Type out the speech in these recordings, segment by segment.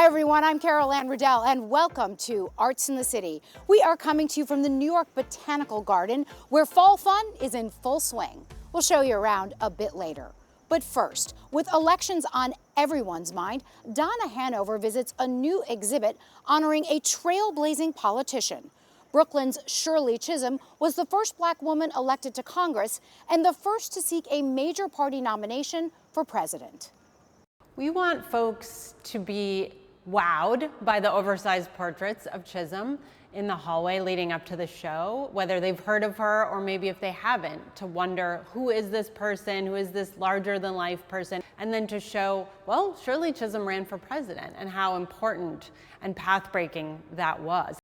everyone, I'm Anne Riddell, and welcome to Arts in the City. We are coming to you from the New York Botanical Garden, where fall fun is in full swing. We'll show you around a bit later. But first, with elections on everyone's mind, Donna Hanover visits a new exhibit honoring a trailblazing politician. Brooklyn's Shirley Chisolm was the first Black woman elected to Congress and the first to seek a major party nomination for president. We want folks to be wowed by the oversized portraits of Chisolm in the hallway leading up to the show, whether they've heard of her or maybe if they haven't, to wonder who is this person, who is this larger-than-life person, and then to show, well, Shirley Chisolm ran for president and how important and path-breaking that was.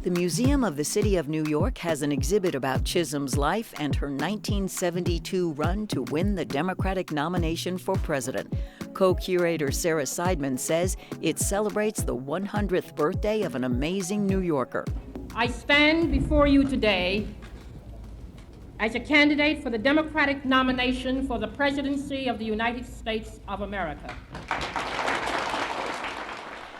The Museum of the City of New York has an exhibit about Chisolm's life and her 1972 run to win the Democratic nomination for president. Co-curator Sarah Seidman says it celebrates the 100th birthday of an amazing New Yorker. I stand before you today as a candidate for the Democratic nomination for the presidency of the United States of America.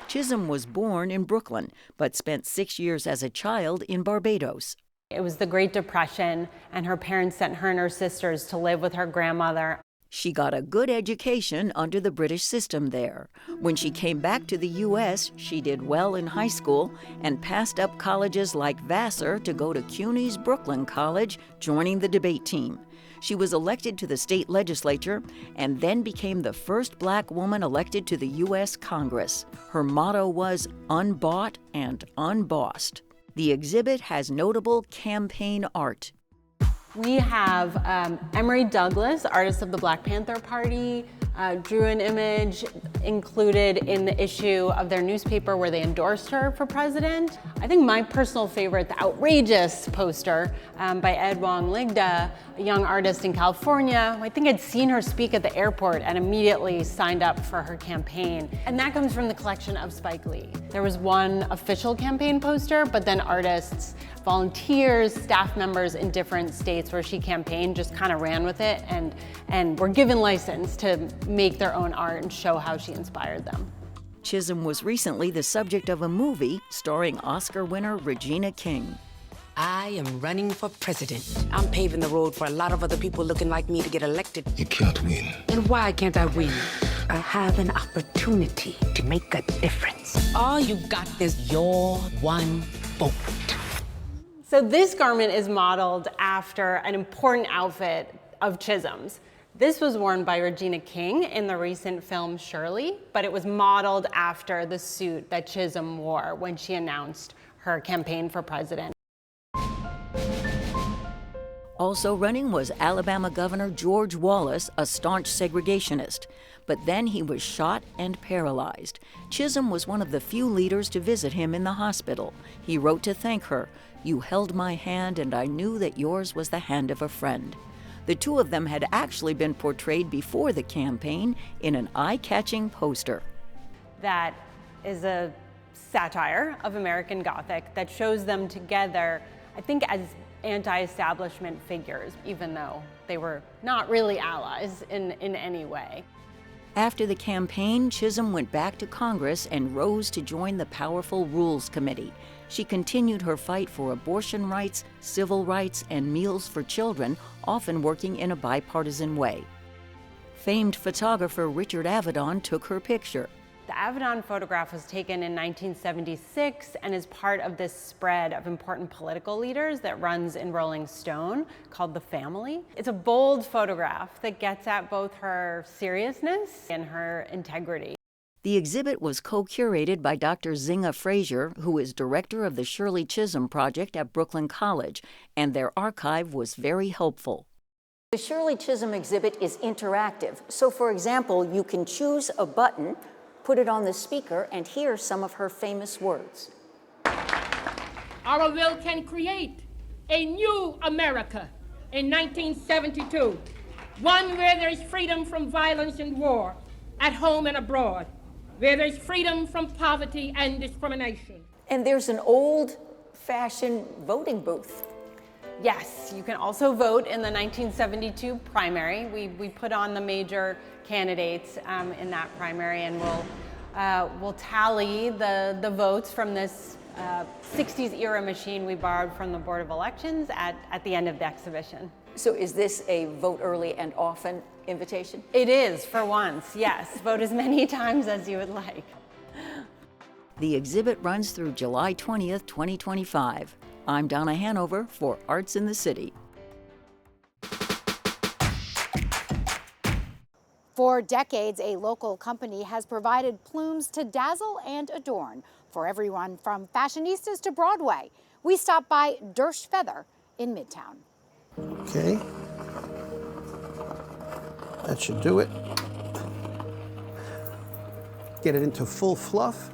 Chisolm was born in Brooklyn, but spent 6 years as a child in Barbados. It was the Great Depression, and her parents sent her and her sisters to live with her grandmother. She got a good education under the British system there. When she came back to the U.S., she did well in high school and passed up colleges like Vassar to go to CUNY's Brooklyn College, joining the debate team. She was elected to the state legislature and then became the first Black woman elected to the U.S. Congress. Her motto was unbought and unbossed. The exhibit has notable campaign art. We have Emory Douglas, artist of the Black Panther Party, drew an image included in the issue of their newspaper where they endorsed her for president. I think my personal favorite, the outrageous poster by Ed Wong Ligda, a young artist in California. I think I'd seen her speak at the airport and immediately signed up for her campaign. And that comes from the collection of Spike Lee. There was one official campaign poster, but then artists, volunteers, staff members in different states where she campaigned just kind of ran with it and were given license to make their own art and show how she inspired them. Chisolm was recently the subject of a movie starring Oscar winner Regina King. I am running for president. I'm paving the road for a lot of other people looking like me to get elected. You can't win. And why can't I win? I have an opportunity to make a difference. All you got is your one vote. So this garment is modeled after an important outfit of Chisolm's. This was worn by Regina King in the recent film Shirley, but it was modeled after the suit that Chisolm wore when she announced her campaign for president. Also running was Alabama Governor George Wallace, a staunch segregationist. But then he was shot and paralyzed. Chisolm was one of the few leaders to visit him in the hospital. He wrote to thank her, "You held my hand and I knew that yours was the hand of a friend." The two of them had actually been portrayed before the campaign in an eye-catching poster. That is a satire of American Gothic that shows them together, I think, as anti-establishment figures, even though they were not really allies in any way. After the campaign, Chisolm went back to Congress and rose to join the powerful Rules Committee. She continued her fight for abortion rights, civil rights, and meals for children, often working in a bipartisan way. Famed photographer Richard Avedon took her picture. The Avedon photograph was taken in 1976 and is part of this spread of important political leaders that runs in Rolling Stone called The Family. It's a bold photograph that gets at both her seriousness and her integrity. The exhibit was co-curated by Dr. Zinga Frazier, who is director of the Shirley Chisholm Project at Brooklyn College, and their archive was very helpful. The Shirley Chisholm exhibit is interactive. So, for example, you can choose a button, put it on the speaker, and hear some of her famous words. Our will can create a new America in 1972, one where there is freedom from violence and war, at home and abroad, where there's freedom from poverty and discrimination. And there's an old-fashioned voting booth. Yes, you can also vote in the 1972 primary. We put on the major candidates in that primary, and We'll tally the votes from this 60s era machine we borrowed from the Board of Elections at the end of the exhibition. So is this a vote early and often invitation? It is, for once, yes. Vote as many times as you would like. The exhibit runs through July 20th, 2025. I'm Donna Hanover for Arts in the City. For decades, a local company has provided plumes to dazzle and adorn for everyone from fashionistas to Broadway. We stopped by Dur Feather in Midtown. Okay. That should do it. Get it into full fluff.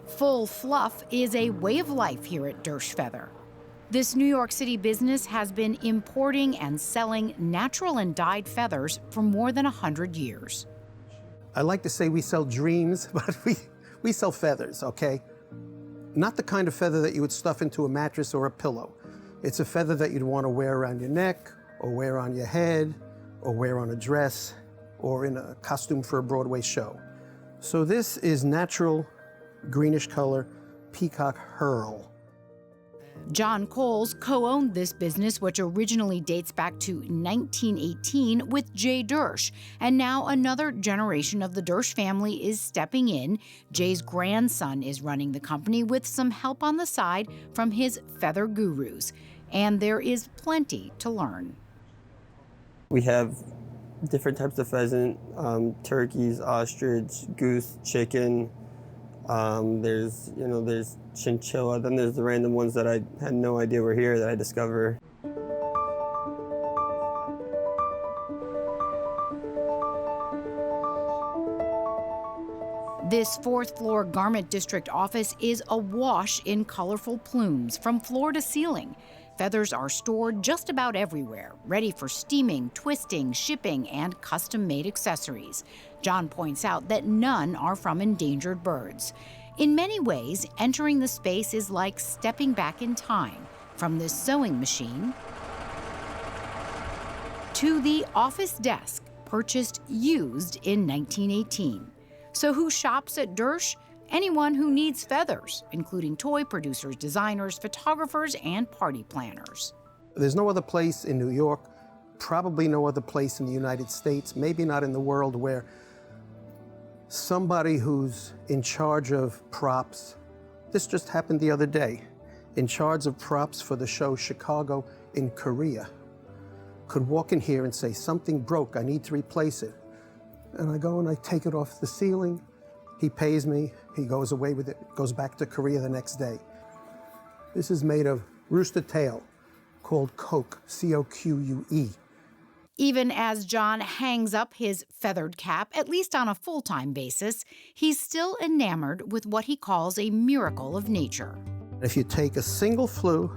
Full fluff is a way of life here at Dur Feather. This New York City business has been importing and selling natural and dyed feathers for more than 100 years. I like to say we sell dreams, but we sell feathers, okay? Not the kind of feather that you would stuff into a mattress or a pillow. It's a feather that you'd want to wear around your neck, or wear on your head, or wear on a dress, or in a costume for a Broadway show. So this is natural, greenish color, peacock herl. Jon Coles co-owned this business, which originally dates back to 1918 with Jay Dersh, and now another generation of the Dersh family is stepping in. Jay's grandson is running the company with some help on the side from his feather gurus, and there is plenty to learn. We have different types of pheasant, turkeys, ostrich, goose, chicken. There's chinchilla, then there's the random ones that I had no idea were here that I discover. This fourth-floor garment district office is awash in colorful plumes from floor to ceiling. Feathers are stored just about everywhere, ready for steaming, twisting, shipping, and custom-made accessories. Jon points out that none are from endangered birds. In many ways, entering the space is like stepping back in time, from this sewing machine to the office desk purchased used in 1918. So who shops at Dersh? Anyone who needs feathers, including toy producers, designers, photographers, and party planners. There's no other place in New York, probably no other place in the United States, maybe not in the world, where somebody who's in charge of props, this just happened the other day, in charge of props for the show Chicago in Korea, could walk in here and say, something broke, I need to replace it. And I go and I take it off the ceiling. He pays me, he goes away with it, goes back to Korea the next day. This is made of rooster tail, called coque, C-O-Q-U-E. Even as Jon hangs up his feathered cap, at least on a full-time basis, he's still enamored with what he calls a miracle of nature. If you take a single flue,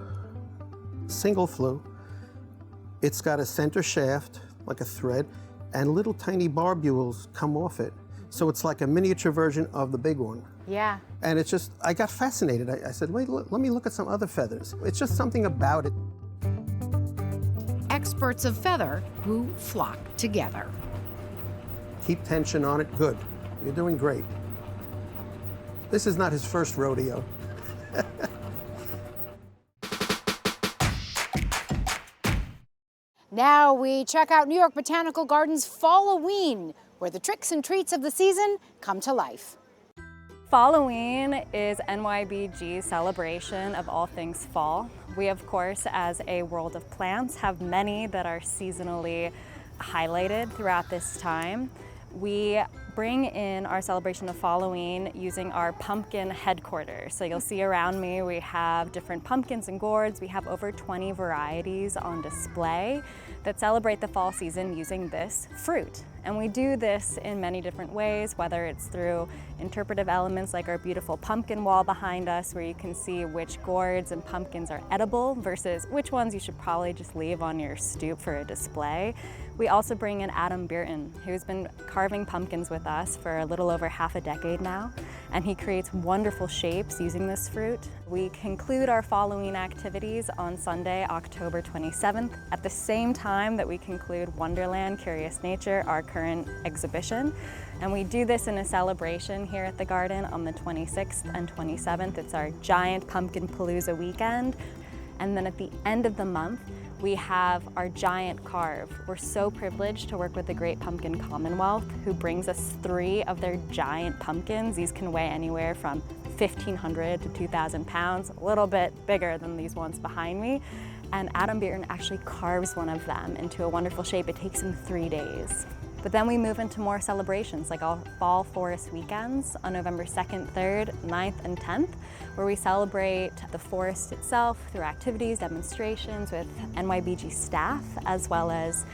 it's got a center shaft, like a thread, and little tiny barbules come off it. So it's like a miniature version of the big one. Yeah. And it's just, I got fascinated. I said, wait, let me look at some other feathers. It's just something about it. Experts of feather who flock together. Keep tension on it, good. You're doing great. This is not his first rodeo. Now we check out New York Botanical Gardens' Fall-O-Ween, where the tricks and treats of the season come to life. Fall-O-Ween is NYBG's celebration of all things fall. We, of course, as a world of plants, have many that are seasonally highlighted throughout this time. We bring in our celebration of Fall-O-Ween using our pumpkin headquarters. So you'll see around me we have different pumpkins and gourds. We have over 20 varieties on display that celebrate the fall season using this fruit. And we do this in many different ways, whether it's through interpretive elements like our beautiful pumpkin wall behind us, where you can see which gourds and pumpkins are edible versus which ones you should probably just leave on your stoop for a display. We also bring in Adam Bearton, who's been carving pumpkins with us for a little over half a decade now, and he creates wonderful shapes using this fruit. We conclude our Fall-O-Ween activities on Sunday, October 27th, at the same time that we conclude Wonderland Curious Nature, our current exhibition. And we do this in a celebration here at the garden on the 26th and 27th. It's our giant Pumpkin Palooza weekend. And then at the end of the month, we have our giant carve. We're so privileged to work with the Great Pumpkin Commonwealth, who brings us 3 of their giant pumpkins. These can weigh anywhere from 1,500 to 2,000 pounds, a little bit bigger than these ones behind me. And Adam Bearton actually carves one of them into a wonderful shape. It takes him 3 days. But then we move into more celebrations, like our Fall Forest Weekends on November 2nd, 3rd, 9th, and 10th, where we celebrate the forest itself through activities, demonstrations with NYBG staff, as well as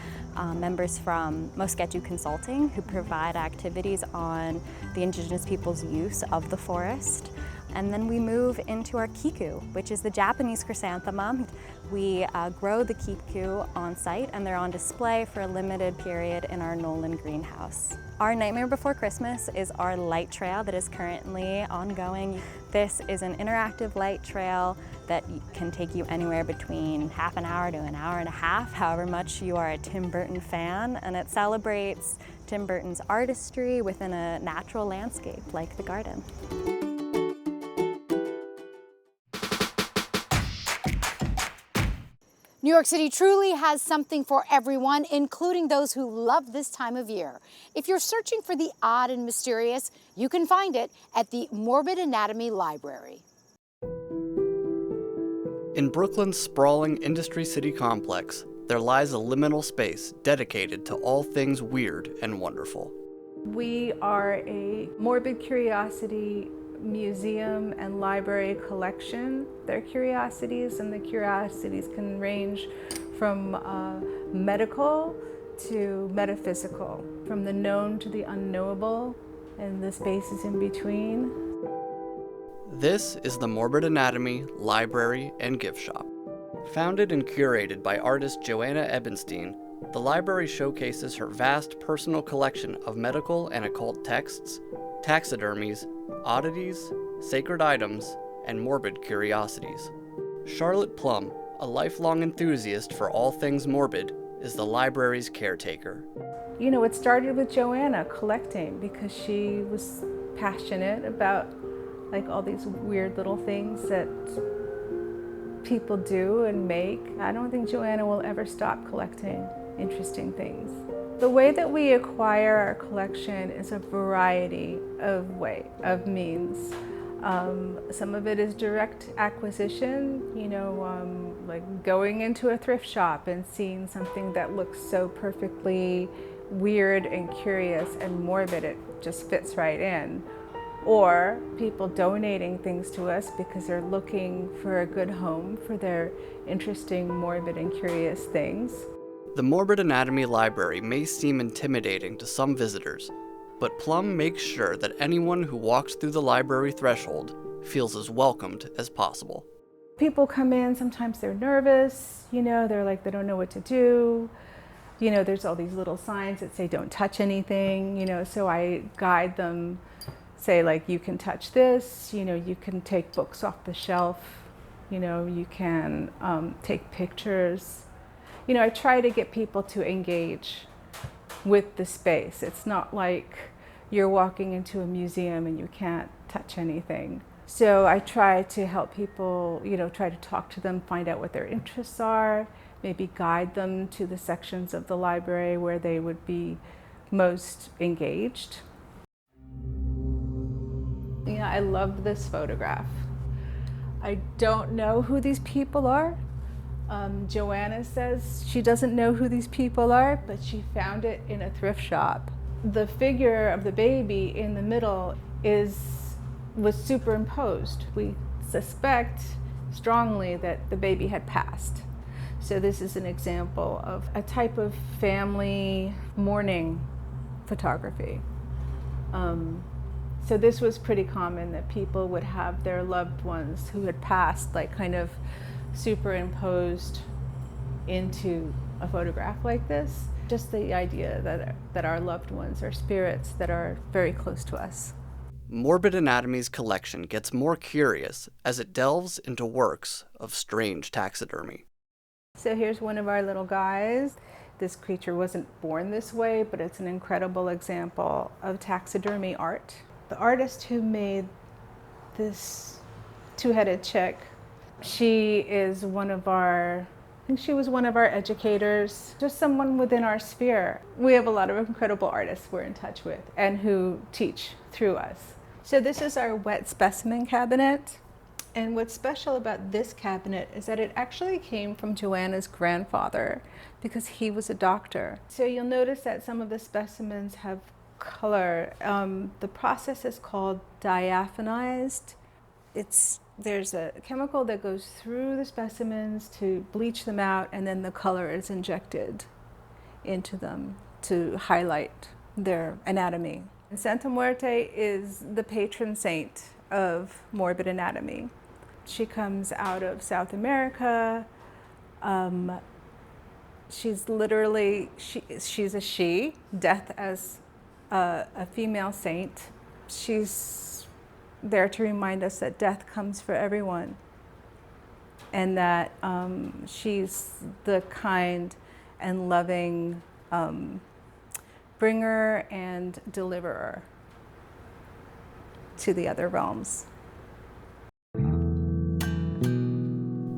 members from Mosquetu Consulting, who provide activities on the indigenous people's use of the forest. And then we move into our kiku, which is the Japanese chrysanthemum. We grow the kiku on site, and they're on display for a limited period in our Nolan greenhouse. Our Nightmare Before Christmas is our light trail that is currently ongoing. This is an interactive light trail that can take you anywhere between half an hour to an hour and a half, however much you are a Tim Burton fan, and it celebrates Tim Burton's artistry within a natural landscape like the garden. New York City truly has something for everyone, including those who love this time of year. If you're searching for the odd and mysterious, you can find it at the Morbid Anatomy Library. In Brooklyn's sprawling Industry City complex, there lies a liminal space dedicated to all things weird and wonderful. We are a morbid curiosity museum and library collection. They're curiosities, and the curiosities can range from medical to metaphysical, from the known to the unknowable, and the spaces in between. This is the Morbid Anatomy Library and Gift Shop. Founded and curated by artist Joanna Ebenstein, the library showcases her vast personal collection of medical and occult texts, taxidermies, oddities, sacred items, and morbid curiosities. Charlotte Plum, a lifelong enthusiast for all things morbid, is the library's caretaker. You know, it started with Joanna collecting because she was passionate about like all these weird little things that people do and make. I don't think Joanna will ever stop collecting interesting things. The way that we acquire our collection is a variety of means. Some of it is direct acquisition, you know, like going into a thrift shop and seeing something that looks so perfectly weird and curious and morbid, it just fits right in. Or people donating things to us because they're looking for a good home for their interesting, morbid, and curious things. The Morbid Anatomy Library may seem intimidating to some visitors, but Plum makes sure that anyone who walks through the library threshold feels as welcomed as possible. People come in, sometimes they're nervous, you know, they're like, they don't know what to do. You know, there's all these little signs that say don't touch anything, you know, so I guide them, say like, you can touch this, you know, you can take books off the shelf, you know, you can take pictures. You know, I try to get people to engage with the space. It's not like you're walking into a museum and you can't touch anything. So I try to help people, you know, try to talk to them, find out what their interests are, maybe guide them to the sections of the library where they would be most engaged. You know, I love this photograph. I don't know who these people are. Joanna says she doesn't know who these people are, but she found it in a thrift shop. The figure of the baby in the middle was superimposed. We suspect strongly that the baby had passed. So this is an example of a type of family mourning photography. So this was pretty common, that people would have their loved ones who had passed like kind of superimposed into a photograph like this. Just the idea that our loved ones are spirits that are very close to us. Morbid Anatomy's collection gets more curious as it delves into works of strange taxidermy. So here's one of our little guys. This creature wasn't born this way, but it's an incredible example of taxidermy art. The artist who made this two-headed chick, she is one of our, I think she was one of our educators, just someone within our sphere. We have a lot of incredible artists we're in touch with and who teach through us. So this is our wet specimen cabinet. And what's special about this cabinet is that it actually came from Joanna's grandfather because he was a doctor. So you'll notice that some of the specimens have color. The process is called diaphanized. There's a chemical that goes through the specimens to bleach them out, and then the color is injected into them to highlight their anatomy. And Santa Muerte is the patron saint of morbid anatomy. She comes out of South America. She's literally, she's a she, death as a female saint. She's there to remind us that death comes for everyone, and that she's the kind and loving bringer and deliverer to the other realms.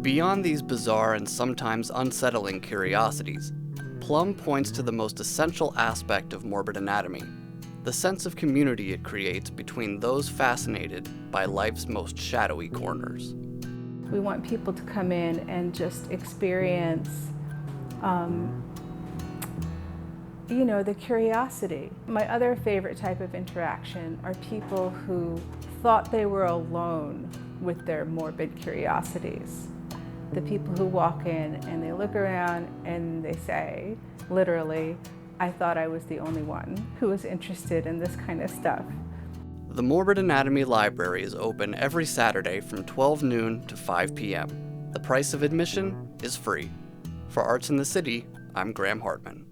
Beyond these bizarre and sometimes unsettling curiosities, Plum points to the most essential aspect of morbid anatomy, the sense of community it creates between those fascinated by life's most shadowy corners. We want people to come in and just experience, the curiosity. My other favorite type of interaction are people who thought they were alone with their morbid curiosities. The people who walk in and they look around and they say, literally, I thought I was the only one who was interested in this kind of stuff. The Morbid Anatomy Library is open every Saturday from 12 noon to 5 p.m. The price of admission is free. For Arts in the City, I'm Graham Hartman.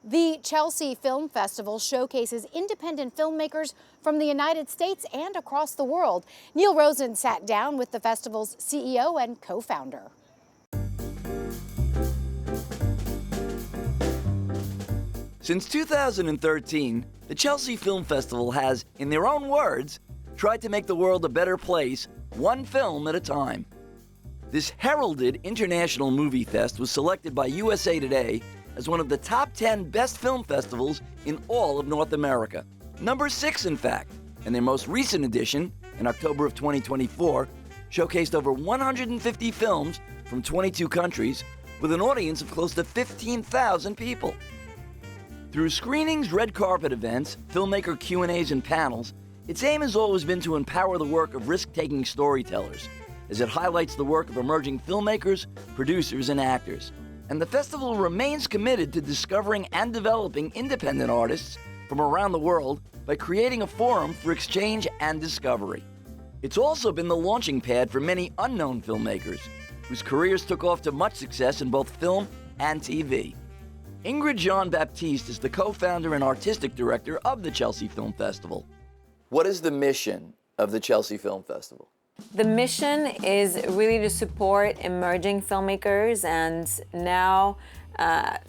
The Chelsea Film Festival showcases independent filmmakers from the United States and across the world. Neil Rosen sat down with the festival's CEO and co-founder. Since 2013, the Chelsea Film Festival has, in their own words, tried to make the world a better place, one film at a time. This heralded international movie fest was selected by USA Today as one of the top 10 best film festivals in all of North America. Number 6, in fact, and their most recent edition, in October of 2024, showcased over 150 films from 22 countries with an audience of close to 15,000 people. Through screenings, red carpet events, filmmaker Q&As, and panels, its aim has always been to empower the work of risk-taking storytellers, as it highlights the work of emerging filmmakers, producers, and actors. And the festival remains committed to discovering and developing independent artists from around the world by creating a forum for exchange and discovery. It's also been the launching pad for many unknown filmmakers, whose careers took off to much success in both film and TV. Ingrid Jean-Baptiste is the co-founder and artistic director of the Chelsea Film Festival. What is the mission of the Chelsea Film Festival? The mission is really to support emerging filmmakers, and now,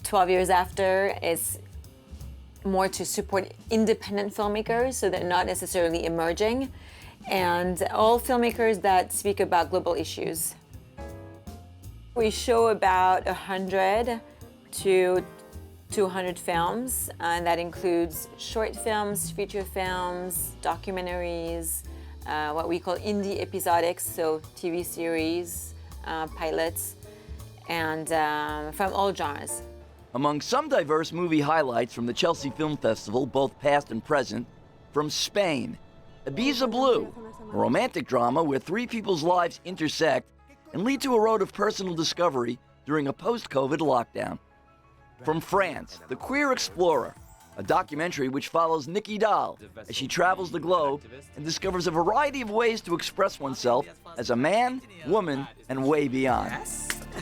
12 years after, it's more to support independent filmmakers, so they're not necessarily emerging, and all filmmakers that speak about global issues. We show about 100 to 200 films, and that includes short films, feature films, documentaries, what we call indie episodics, so TV series, pilots, and from all genres. Among some diverse movie highlights from the Chelsea Film Festival, both past and present, from Spain, Ibiza Blue, a romantic drama where three people's lives intersect and lead to a road of personal discovery during a post-COVID lockdown. From France, The Queer Explorer, a documentary which follows Nikki Dahl as she travels the globe and discovers a variety of ways to express oneself as a man, woman, and way beyond.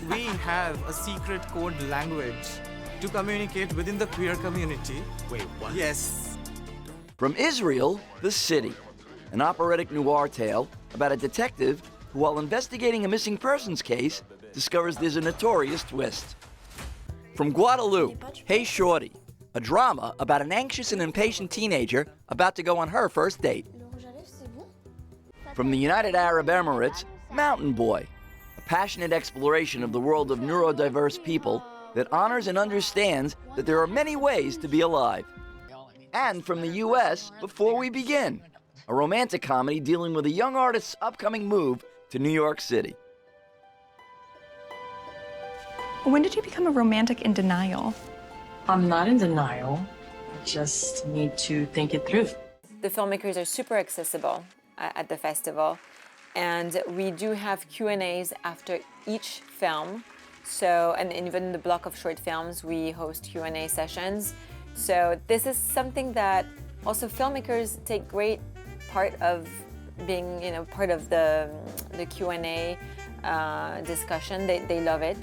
We have a secret code language to communicate within the queer community. Wait, what? Yes. From Israel, The City, an operatic noir tale about a detective who, while investigating a missing persons case, discovers there's a notorious twist. From Guadeloupe, Hey Shorty, a drama about an anxious and impatient teenager about to go on her first date. From the United Arab Emirates, Mountain Boy, a passionate exploration of the world of neurodiverse people that honors and understands that there are many ways to be alive. And from the U.S., Before We Begin, a romantic comedy dealing with a young artist's upcoming move to New York City. When did you become a romantic in denial? I'm not in denial. I just need to think it through. The filmmakers are super accessible at the festival, and we do have Q&As after each film. So, and even in the block of short films, we host Q&A sessions. So this is something that also filmmakers take great part of being, part of the Q&A discussion. They love it.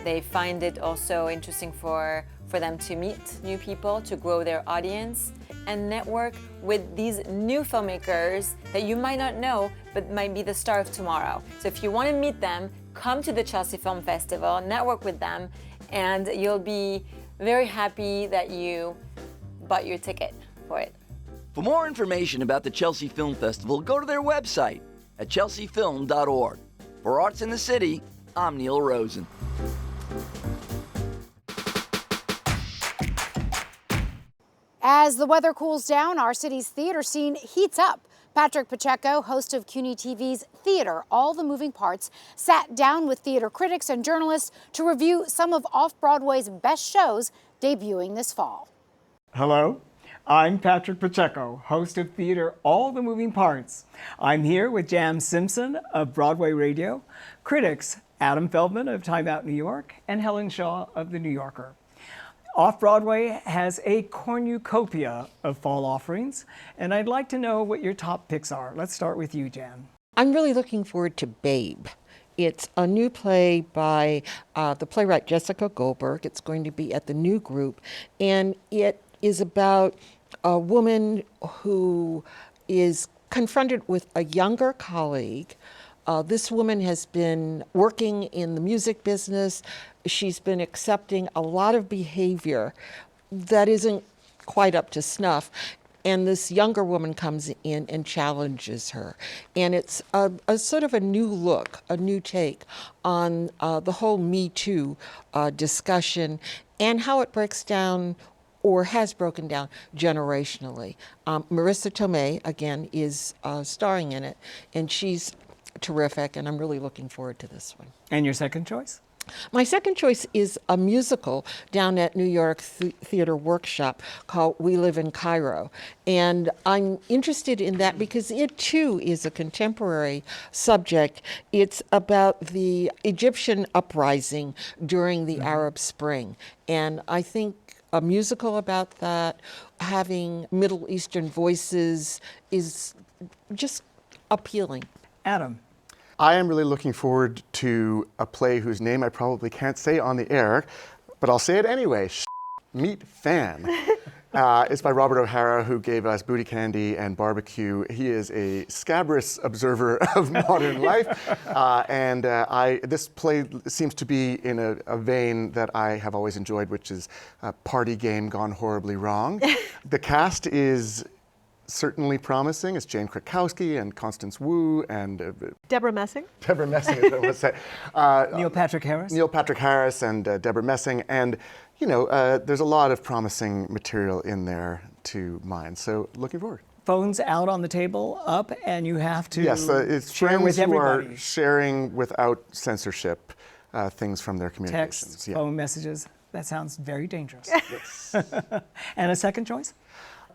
They find it also interesting for them to meet new people, to grow their audience, and network with these new filmmakers that you might not know, but might be the star of tomorrow. So if you want to meet them, come to the Chelsea Film Festival, network with them, and you'll be very happy that you bought your ticket for it. For more information about the Chelsea Film Festival, go to their website at chelseafilm.org. For Arts in the City, I'm Neil Rosen. As the weather cools down, our city's theater scene heats up. Patrick Pacheco, host of CUNY TV's Theater, All the Moving Parts, sat down with theater critics and journalists to review some of off-Broadway's best shows debuting this fall. Hello, I'm Patrick Pacheco, host of Theater, All the Moving Parts. I'm here with Jan Simpson of Broadway Radio, critics Adam Feldman of Time Out New York, and Helen Shaw of The New Yorker. Off-Broadway has a cornucopia of fall offerings, and I'd like to know what your top picks are. Let's start with you, Jan. I'm really looking forward to Babe. It's a new play by the playwright Jessica Goldberg. It's going to be at the New Group, and it is about a woman who is confronted with a younger colleague. This woman has been working in the music business. She's been accepting a lot of behavior that isn't quite up to snuff. And this younger woman comes in and challenges her. And it's a sort of a new look, a new take on the whole Me Too discussion and how it breaks down or has broken down generationally. Marissa Tomei, again, is starring in it, and she's terrific, and I'm really looking forward to this one. And your second choice? My second choice is a musical down at New York Theater Workshop called We Live in Cairo. And I'm interested in that because it too is a contemporary subject. It's about the Egyptian uprising during the Arab Spring. And I think a musical about that, having Middle Eastern voices, is just appealing. Adam. I am really looking forward to a play whose name I probably can't say on the air, but I'll say it anyway. Meet Fan. It's by Robert O'Hara, who gave us Booty Candy and Barbecue. He is a scabrous observer of modern life, and this play seems to be in a vein that I have always enjoyed, which is a party game gone horribly wrong. The cast is certainly promising. It's Jane Krakowski and Constance Wu and Deborah Messing. Deborah Messing is what I would say. Neil Patrick Harris. Neil Patrick Harris and Deborah Messing, and there's a lot of promising material in there to mine. So looking forward. Phones out on the table, up, and you have to it's share friends with everybody. who are sharing without censorship things from their communications. Text, phone messages. That sounds very dangerous. Yes. And a second choice?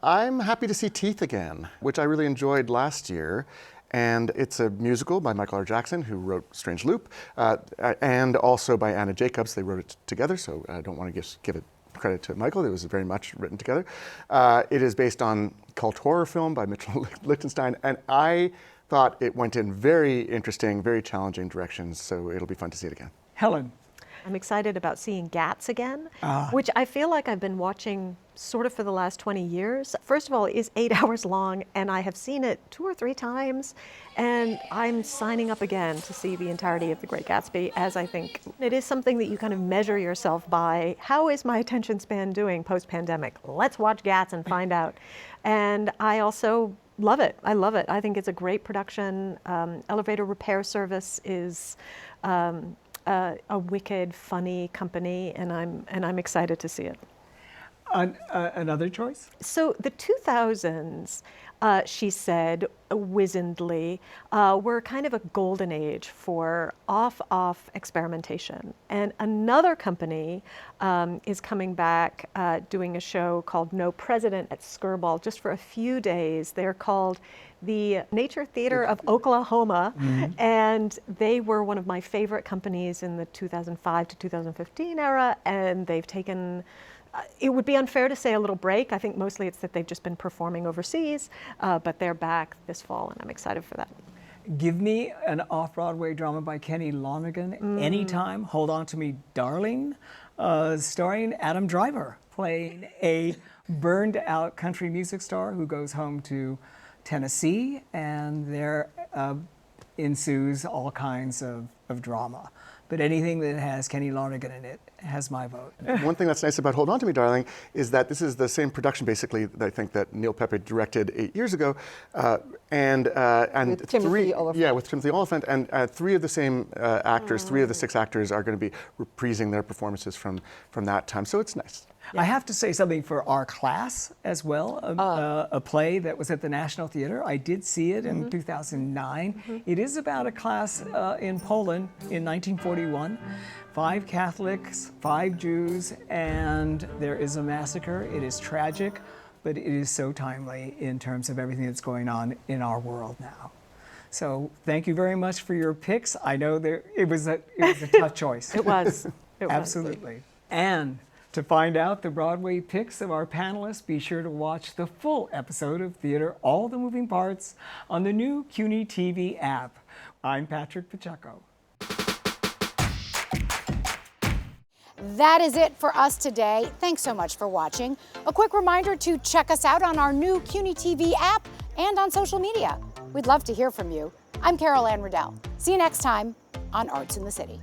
I'm happy to see Teeth again, which I really enjoyed last year. And it's a musical by Michael R. Jackson, who wrote Strange Loop, and also by Anna Jacobs. They wrote it together, so I don't want to give it credit to Michael. It was very much written together. It is based on cult horror film by Mitchell Lichtenstein, and I thought it went in very interesting, very challenging directions, so it'll be fun to see it again. Helen. I'm excited about seeing GATS again, which I feel like I've been watching sort of for the last 20 years. First of all, it is 8 hours long, and I have seen it 2 or 3 times, and I'm signing up again to see the entirety of The Great Gatsby, as I think it is something that you kind of measure yourself by. How is my attention span doing post-pandemic? Let's watch GATS and find out. And I also love it. I love it. I think it's a great production. Elevator Repair Service is a wicked, funny company, and I'm excited to see it. Another choice? So the 2000s, she said wizenedly, were kind of a golden age for off experimentation. And another company is coming back doing a show called No President at Skirball just for a few days. They're called the Nature Theater of Oklahoma, and they were one of my favorite companies in the 2005 to 2015 era, and they've taken, it would be unfair to say a little break. I think mostly it's that they've just been performing overseas, but they're back this fall, and I'm excited for that. Give me an off-Broadway drama by Kenny Lonergan anytime. Hold On to Me, Darling, starring Adam Driver, playing a burned-out country music star who goes home to Tennessee, and there ensues all kinds of drama. But anything that has Kenny Lonergan in it has my vote. One thing that's nice about Hold On to Me, Darling, is that this is the same production, basically, that I think that Neil Pepper directed 8 years ago, and with Timothy Oliphant. Yeah, with Timothy Oliphant, and 3 of the same actors, 3 of the 6 actors are going to be reprising their performances from that time. So it's nice. I have to say something for our class as well, a play that was at the National Theater. I did see it in 2009. It is about a class in Poland in 1941. 5 Catholics, 5 Jews, and there is a massacre. It is tragic, but it is so timely in terms of everything that's going on in our world now. So thank you very much for your picks. I know it was a tough choice. It was. Absolutely. And to find out the Broadway picks of our panelists, be sure to watch the full episode of Theater All the Moving Parts on the new CUNY TV app. I'm Patrick Pacheco. That is it for us today. Thanks so much for watching. A quick reminder to check us out on our new CUNY TV app and on social media. We'd love to hear from you. I'm Anne Riddell. See you next time on Arts in the City.